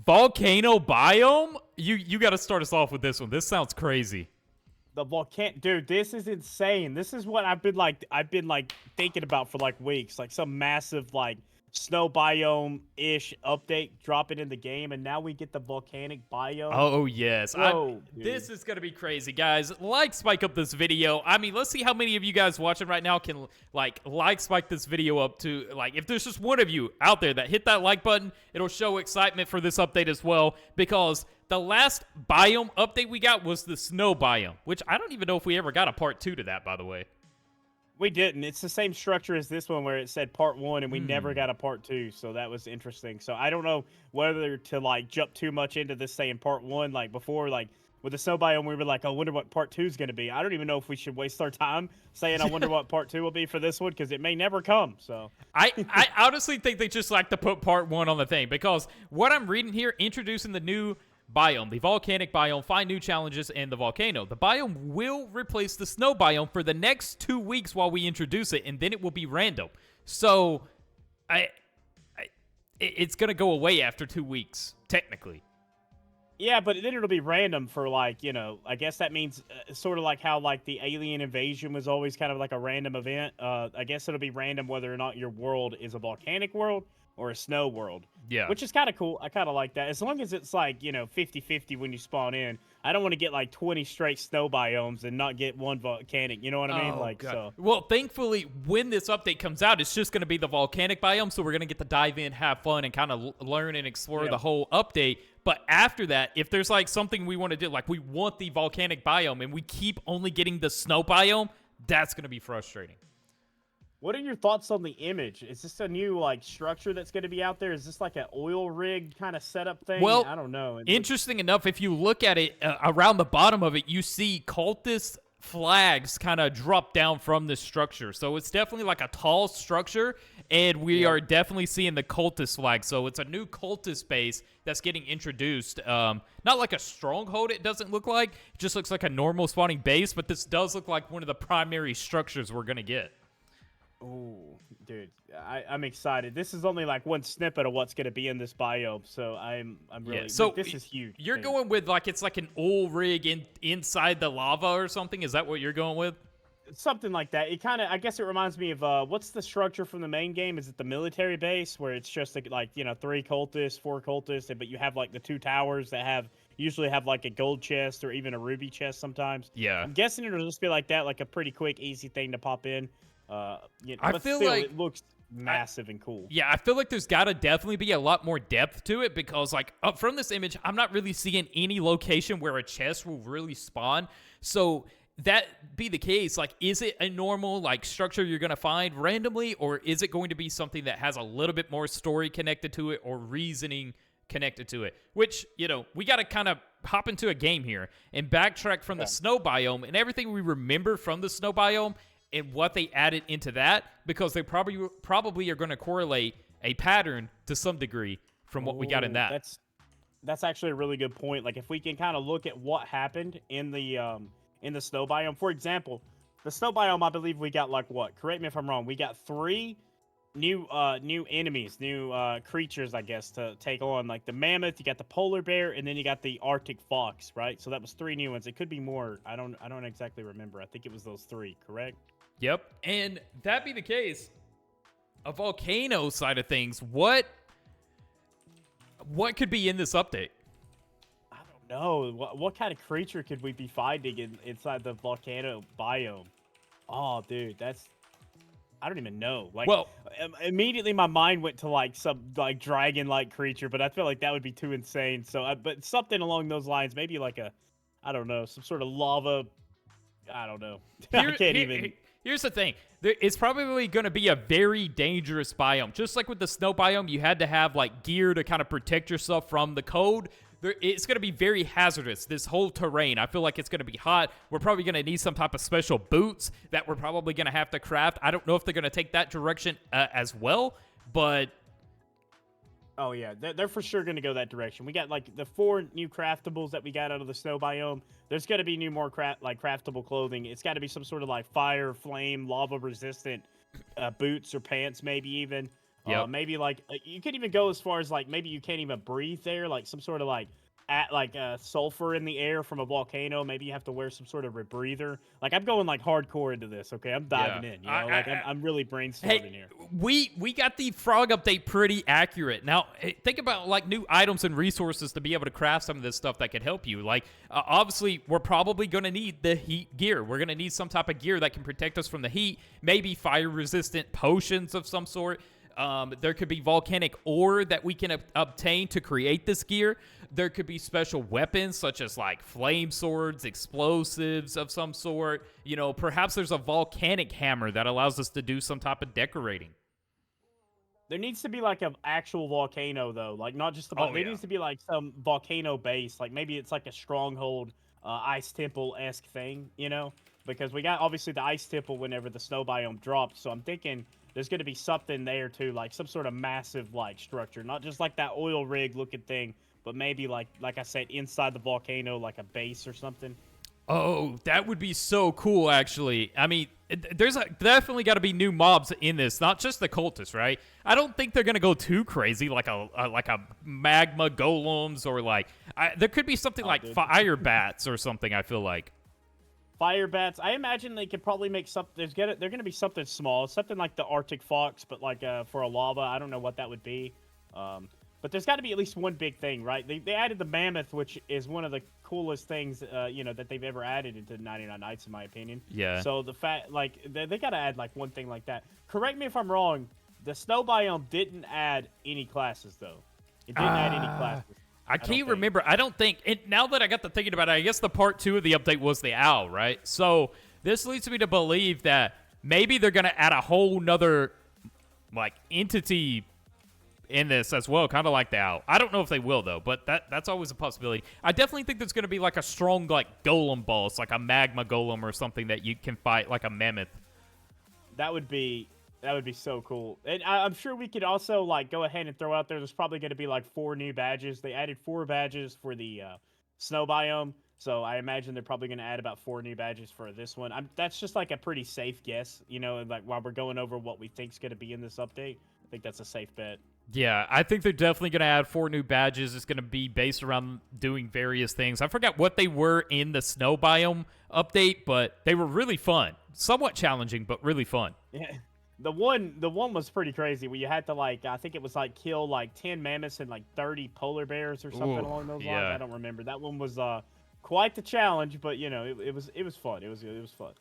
Volcano biome? You got to start us off with this one. This sounds crazy. The volcano, dude, this is insane. This is what I've been thinking about for like weeks, like some massive like snow biome ish update dropping in the game, and now we get the volcanic biome. Oh, yes. Bro, This dude. is going to be crazy, guys. Spike up this video. I mean, let's see how many of you guys watching right now can, spike this video up to, if there's just one of you out there that hit that like button, it'll show excitement for this update as well, because the last biome update we got was the snow biome, which I don't even know if we ever got a part 2 to that, by the way. We didn't. It's the same structure as this one where it said part 1 and we never got a part 2, so that was interesting. So I don't know whether to like jump too much into this saying part 1 like before, like with the snow biome we were like, I wonder what part 2 is going to be. I don't even know if we should waste our time saying I wonder what part 2 will be for this one, because it may never come. So I honestly think they just like to put part 1 on the thing, because what I'm reading here, introducing the new biome, the volcanic biome, find new challenges in the volcano. The biome will replace the snow biome for the next 2 weeks while we introduce it, and then it will be random. So, it's gonna go away after 2 weeks, technically. yeah, but then it'll be random for like, I guess that means sort of like how like the alien invasion was always kind of like a random event. I guess it'll be random whether or not your world is a volcanic world or a snow world. Yeah. Which is kind of cool. I kind of like that. As long as it's like, 50-50 when you spawn in. I don't want to get like 20 straight snow biomes and not get one volcanic. You know what I mean? Oh, God. Well, thankfully, when this update comes out, it's just going to be the volcanic biome, so we're going to get to dive in, have fun, and kind of learn and explore the whole update. But after that, if there's like something we want to do, like we want the volcanic biome and we keep only getting the snow biome, that's going to be frustrating. What are your thoughts on the image? Is this a new like structure that's going to be out there? Is this like an oil rig kind of setup thing? Well, I don't know. Interesting enough, if you look at it around the bottom of it, you see cultist flags kind of drop down from this structure. So it's definitely like a tall structure, and we are definitely seeing the cultist flag. So it's a new cultist base that's getting introduced. Not like a stronghold, it doesn't look like. It just looks like a normal spawning base, but this does look like one of the primary structures we're going to get. Oh, dude, I'm excited. This is only like one snippet of what's going to be in this biome, so I'm really. So this is huge. You're going with like it's like an oil rig inside the lava or something. Is that what you're going with? Something like that. It kind of, I guess, it reminds me of what's the structure from the main game? Is it the military base where it's just like 3 cultists, 4 cultists, but you have like the 2 towers that usually have like a gold chest or even a ruby chest sometimes. Yeah, I'm guessing it'll just be like that, like a pretty quick, easy thing to pop in. I feel like it looks massive and cool. Yeah, I feel like there's got to definitely be a lot more depth to it, because like up from this image, I'm not really seeing any location where a chest will really spawn. So that be the case, like, is it a normal like structure you're going to find randomly, or is it going to be something that has a little bit more story connected to it or reasoning connected to it? Which, we got to kind of hop into a game here and backtrack from the snow biome and everything we remember from the snow biome and what they added into that, because they probably are going to correlate a pattern to some degree from what we got in that. That's actually a really good point. Like, if we can kind of look at what happened in the snow biome, for example, the snow biome, I believe we got like what? Correct me if I'm wrong. We got 3 new enemies, new creatures, I guess, to take on. Like the mammoth, you got the polar bear, and then you got the Arctic fox, right? So that was 3 new ones. It could be more. I don't exactly remember. I think it was those 3, correct? Yep. And that be the case, a volcano side of things, what could be in this update? I don't know. What kind of creature could we be finding inside the volcano biome? Oh, dude, I don't even know. Like, well, immediately my mind went to like some like dragon-like creature, but I feel like that would be too insane. So, but something along those lines, maybe like I don't know, some sort of lava. I don't know. I can't even. Here's the thing. It's probably going to be a very dangerous biome. Just like with the snow biome, you had to have like gear to kind of protect yourself from the cold. It's going to be very hazardous, this whole terrain. I feel like it's going to be hot. We're probably going to need some type of special boots that we're probably going to have to craft. I don't know if they're going to take that direction as well, but... Oh, yeah. They're for sure going to go that direction. We got, like, the 4 new craftables that we got out of the snow biome. There's going to be more craftable clothing. It's got to be some sort of, like, fire, flame, lava-resistant boots or pants, maybe even. Yep. Maybe like you could even go as far as like maybe you can't even breathe there, like some sort of like sulfur in the air from a volcano. Maybe you have to wear some sort of rebreather. Like I'm going like hardcore into this. Okay, I'm Yeah. diving in. You know, like I'm really brainstorming Hey, here. we got the frog update pretty accurate. Now, think about like new items and resources to be able to craft some of this stuff that could help you. Like, obviously, we're probably going to need the heat gear. We're going to need some type of gear that can protect us from the heat. Maybe fire-resistant potions of some sort. There could be volcanic ore that we can obtain to create this gear. There could be special weapons such as like flame swords, explosives of some sort. You know, perhaps there's a volcanic hammer that allows us to do some type of decorating. There needs to be like an actual volcano though, like not just the. Oh, There yeah. needs to be like some volcano base, like maybe it's like a stronghold, ice temple esque thing, you know? Because we got obviously the ice temple whenever the snow biome dropped, so I'm thinking there's going to be something there too, like some sort of massive like structure, not just like that oil rig looking thing, but maybe like I said, inside the volcano, like a base or something. Oh, that would be so cool, actually. I mean, there's definitely got to be new mobs in this, not just the cultists, right? I don't think they're gonna go too crazy, like a magma golems or like there could be something like dude. fire bats or something. I feel like. Fire bats. I imagine they could probably make something. They're going to be something small, something like the Arctic fox, but like for a lava. I don't know what that would be. But there's got to be at least one big thing, right? They added the mammoth, which is one of the coolest things, you know, that they've ever added into 99 Nights, in my opinion. Yeah. So the fact, like, they got to add like one thing like that. Correct me if I'm wrong. The snow biome didn't add any classes though. It didn't add any classes. I can't remember. I don't think. Now that I got to thinking about it, I guess the part 2 of the update was the owl, right? So this leads me to believe that maybe they're going to add a whole nother, like, entity in this as well, kind of like the owl. I don't know if they will, though, but that's always a possibility. I definitely think there's going to be, like, a strong, like, golem boss, like a magma golem or something that you can fight, like a mammoth. That would be so cool. And I'm sure we could also like go ahead and throw out there's probably going to be like 4 new badges. They added 4 badges for the snow biome, so I imagine they're probably going to add about 4 new badges for this one. That's just like a pretty safe guess, you know. Like while we're going over what we think's going to be in this update, I think that's a safe bet. Yeah, I think they're definitely going to add 4 new badges. It's going to be based around doing various things. I forgot what they were in the snow biome update, but they were really fun. Somewhat challenging, but really fun. Yeah. The one was pretty crazy where you had to like I think it was like kill like 10 mammoths and like 30 polar bears or something along those lines. I don't remember. That one was quite the challenge, but you know, it was fun. It was fun.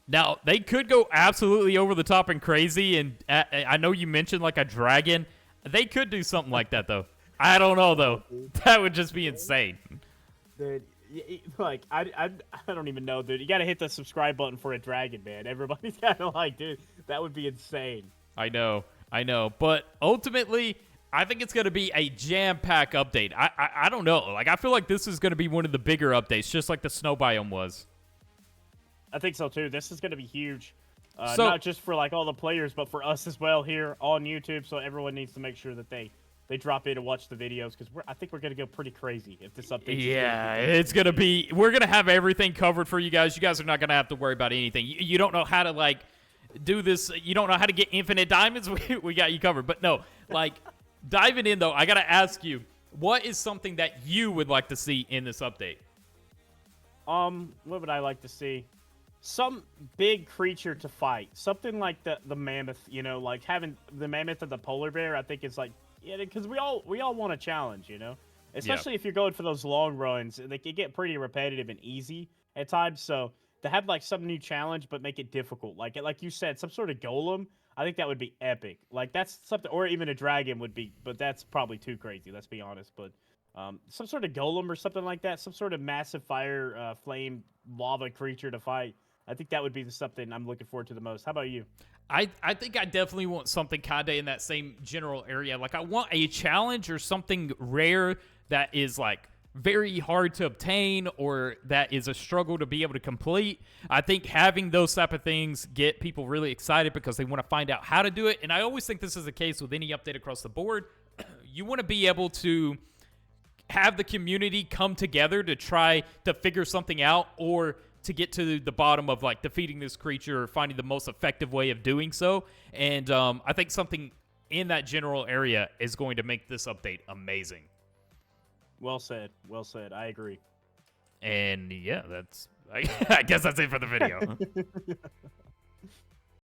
Now, they could go absolutely over the top and crazy, and I know you mentioned like a dragon. They could do something like that though. I don't know though. That would just be insane. Dude, like I don't even know, dude. You got to hit the subscribe button for a dragon, man. Everybody's kind of like, dude, that would be insane. I know. But ultimately, I think it's going to be a jam-packed update. I don't know. Like, I feel like this is going to be one of the bigger updates, just like the snow biome was. I think so, too. This is going to be huge. So, not just for, like, all the players, but for us as well here on YouTube. So everyone needs to make sure that they drop in and watch the videos, because I think we're going to go pretty crazy if this update. Yeah, it's going to be... We're going to have everything covered for you guys. You guys are not going to have to worry about anything. You don't know how to, like, do this. You don't know how to get infinite diamonds. We got you covered. But no, like, diving in, though, I got to ask you, what is something that you would like to see in this update? What would I like to see? Some big creature to fight. Something like the mammoth, you know, like having the mammoth and the polar bear, I think is like, yeah, because we all want a challenge, you know? Especially if you're going for those long runs. They can get pretty repetitive and easy at times, so to have like some new challenge but make it difficult. Like you said, some sort of golem, I think that would be epic. Like that's something, or even a dragon would be, but that's probably too crazy, let's be honest. But some sort of golem or something like that, some sort of massive fire, flame, lava creature to fight. I think that would be something I'm looking forward to the most. How about you? I think I definitely want something kind of in that same general area. Like, I want a challenge or something rare that is, like, very hard to obtain or that is a struggle to be able to complete. I think having those type of things get people really excited because they want to find out how to do it. And I always think this is the case with any update across the board. You want to be able to have the community come together to try to figure something out or to get to the bottom of, like, defeating this creature or finding the most effective way of doing so. And I think something in that general area is going to make this update amazing. Well said. Well said. I agree. And yeah, that's I guess that's it for the video.